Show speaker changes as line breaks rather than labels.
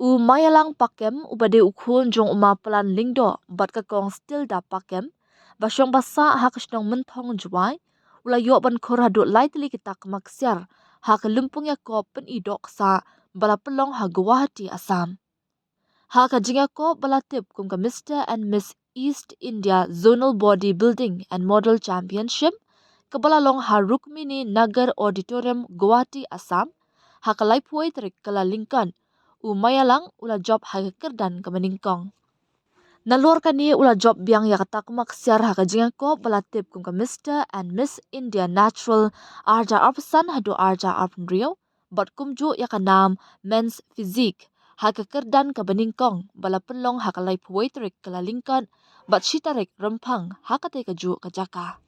Mayalang pakem ubade ukhun jong uma pelan lingdo bat ka kong still da pakem basyong basa hakasnong menthong juai ula yo ban khora do lightly kita kemaksiar hak lumpung ya ko pen idok sa bala pelong ha Guwahati Assam. Hak jinga ko bala tip kum ka Mr. and Miss East India Zonal Bodybuilding and Model Championship kabala long ha Rukmini Nagar Auditorium Guwahati Assam hak laipuai terik kala lingkan Mayalang ula job haga kerdan ka meningkong. Nalor kani ula job biang ya kata kumaksiar haka jinga ko balatip kum ka Mr. and Miss India Natural Arja Arpasan hadu Arja Arpan Rio bat kumju ya ka nam Men's Physique haka kerdan ka beningkong bala pelong haka lai puwetrik kala lingkan bat shitarik rempang haka te kaju ka jaka.